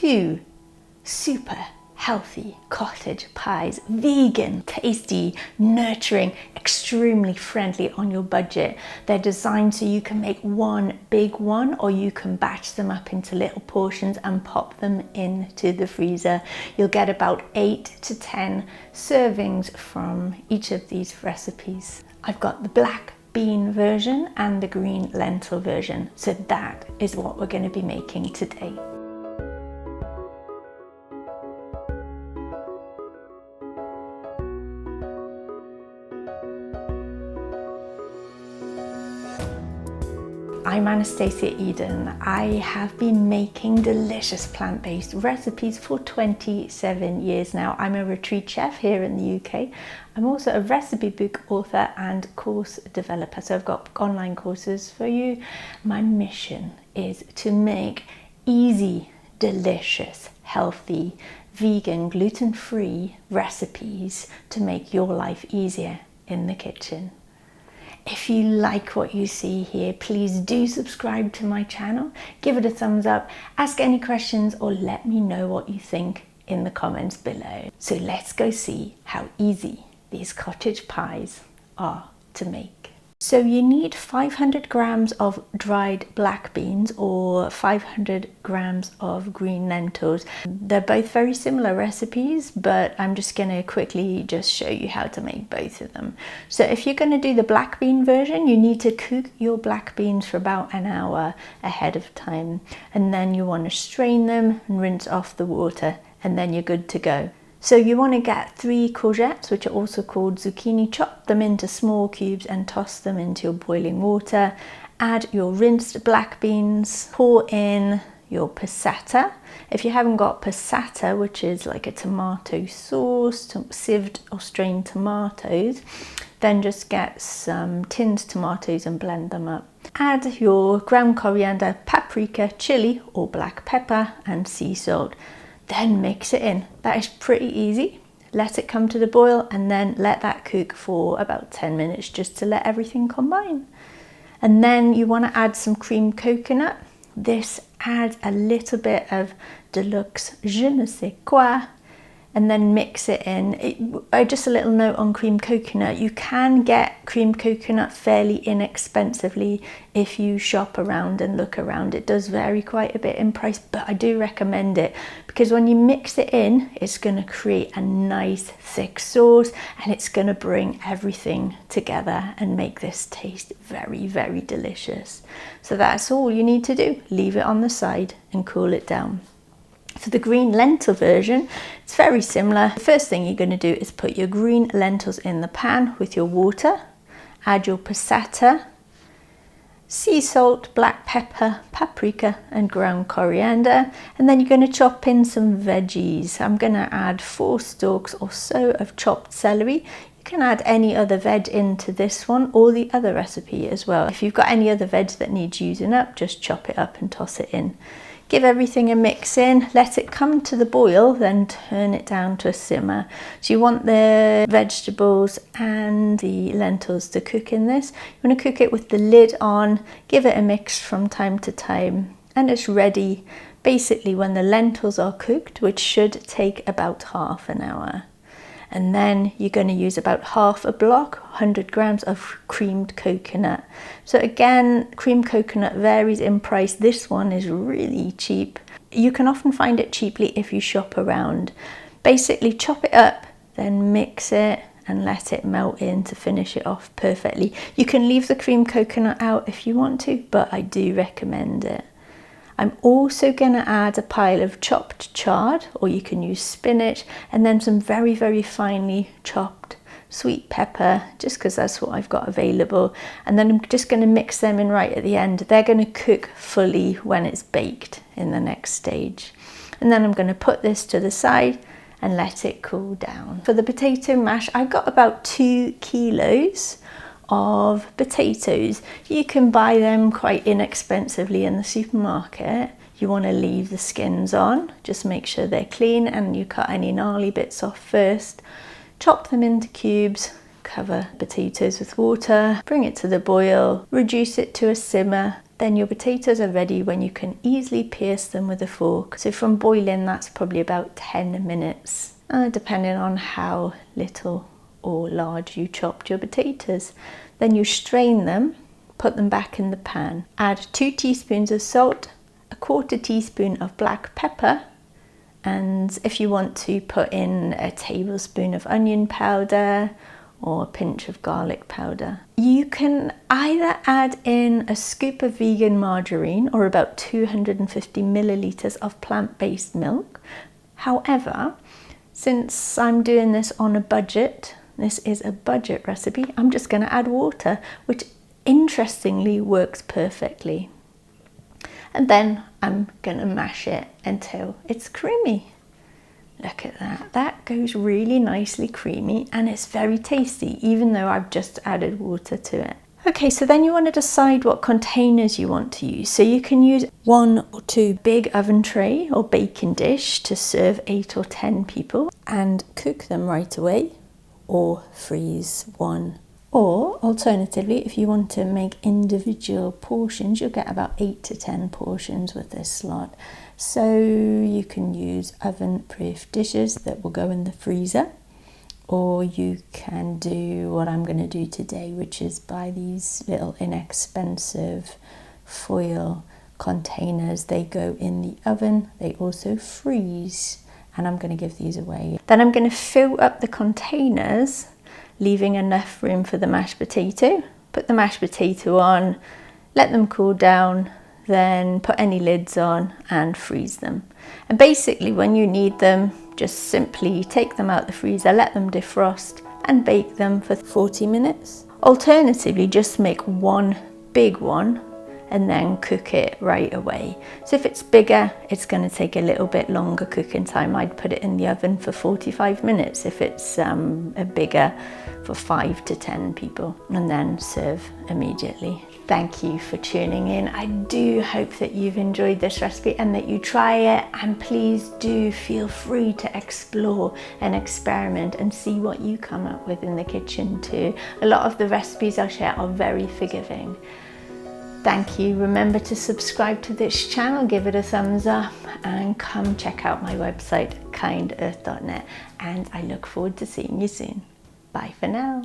2 super healthy cottage pies, vegan, tasty, nurturing, extremely friendly on your budget. They're designed so you can make one big one, or you can batch them up into little portions and pop them into the freezer. You'll get about 8 to 10 servings from each of these recipes. I've got the black bean version and the green lentil version, so that is what we're going to be making today. I'm Anastasia Eden. I have been making delicious plant-based recipes for 27 years now. I'm a retreat chef here in the UK. I'm also a recipe book author and course developer, so I've got online courses for you. My mission is to make easy, delicious, healthy, vegan, gluten-free recipes to make your life easier in the kitchen. If you like what you see here, please do subscribe to my channel, give it a thumbs up, ask any questions, or let me know what you think in the comments below. So let's go see how easy these cottage pies are to make. So you need 500 grams of dried black beans or 500 grams of green lentils. They're both very similar recipes, but I'm just going to quickly just show you how to make both of them. So if you're going to do the black bean version, you need to cook your black beans for about an hour ahead of time. And then you want to strain them and rinse off the water, and then you're good to go. So you want to get 3 courgettes, which are also called zucchini, chop them into small cubes and toss them into your boiling water. Add your rinsed black beans, pour in your passata. If you haven't got passata, which is like a tomato sauce, sieved or strained tomatoes, then just get some tinned tomatoes and blend them up. Add your ground coriander, paprika, chili or black pepper and sea salt. Then mix it in. That is pretty easy. Let it come to the boil and then let that cook for about 10 minutes just to let everything combine. And then you want to add some creamed coconut. This adds a little bit of deluxe je ne sais quoi, and then mix it in. Just a little note on creamed coconut. You can get creamed coconut fairly inexpensively if you shop around and look around. It does vary quite a bit in price, but I do recommend it because when you mix it in, it's going to create a nice thick sauce and it's going to bring everything together and make this taste very, very delicious. So that's all you need to do. Leave it on the side and cool it down. For the green lentil version, it's very similar. The first thing you're going to do is put your green lentils in the pan with your water, add your passata, sea salt, black pepper, paprika and ground coriander, and then you're going to chop in some veggies. I'm going to add 4 stalks or so of chopped celery. You can add any other veg into this one or the other recipe as well. If you've got any other veg that needs using up, just chop it up and toss it in. Give everything a mix in, let it come to the boil, then turn it down to a simmer. So you want the vegetables and the lentils to cook in this. You want to cook it with the lid on, give it a mix from time to time, and it's ready basically when the lentils are cooked, which should take about half an hour. And then you're going to use about half a block, 100 grams of creamed coconut. So again, creamed coconut varies in price. This one is really cheap. You can often find it cheaply if you shop around. Basically chop it up, then mix it and let it melt in to finish it off perfectly. You can leave the creamed coconut out if you want to, but I do recommend it. I'm also going to add a pile of chopped chard, or you can use spinach, and then some very, very finely chopped sweet pepper, just because that's what I've got available. And then I'm just going to mix them in right at the end. They're going to cook fully when it's baked in the next stage. And then I'm going to put this to the side and let it cool down. For the potato mash, I've got about 2 kilos of potatoes. You can buy them quite inexpensively in the supermarket. You want to leave the skins on, just make sure they're clean and you cut any gnarly bits off first. Chop them into cubes, cover potatoes with water, bring it to the boil, reduce it to a simmer, then your potatoes are ready when you can easily pierce them with a fork. So from boiling, that's probably about 10 minutes, depending on how little or large you chopped your potatoes. Then you strain them, put them back in the pan. Add 2 teaspoons of salt, a 1/4 teaspoon of black pepper, and if you want to put in a tablespoon of onion powder or a pinch of garlic powder. You can either add in a scoop of vegan margarine or about 250 milliliters of plant-based milk. However, since I'm doing this on a budget, this is a budget recipe, I'm just going to add water, which interestingly works perfectly. And then I'm going to mash it until it's creamy. Look at that, that goes really nicely creamy and it's very tasty, even though I've just added water to it. Okay, so then you want to decide what containers you want to use. So you can use 1 or 2 big oven tray or baking dish to serve 8 or 10 people and cook them right away, or freeze one. Or alternatively, if you want to make individual portions, you'll get about 8 to 10 portions with this lot. So you can use oven-proof dishes that will go in the freezer, or you can do what I'm going to do today, which is buy these little inexpensive foil containers. They go in the oven, they also freeze, and I'm going to give these away. Then I'm going to fill up the containers, leaving enough room for the mashed potato. Put the mashed potato on, let them cool down, then put any lids on and freeze them. And basically when you need them, just simply take them out the freezer, let them defrost and bake them for 40 minutes. Alternatively, just make one big one and then cook it right away. So if it's bigger, it's going to take a little bit longer cooking time. I'd put it in the oven for 45 minutes if it's a bigger, for 5 to 10 people, and then serve immediately. Thank you for tuning in. I do hope that you've enjoyed this recipe and that you try it, and please do feel free to explore and experiment and see what you come up with in the kitchen too. A lot of the recipes I'll share are very forgiving. Thank you. Remember to subscribe to this channel, give it a thumbs up, and come check out my website, kindearth.net, and I look forward to seeing you soon. Bye for now.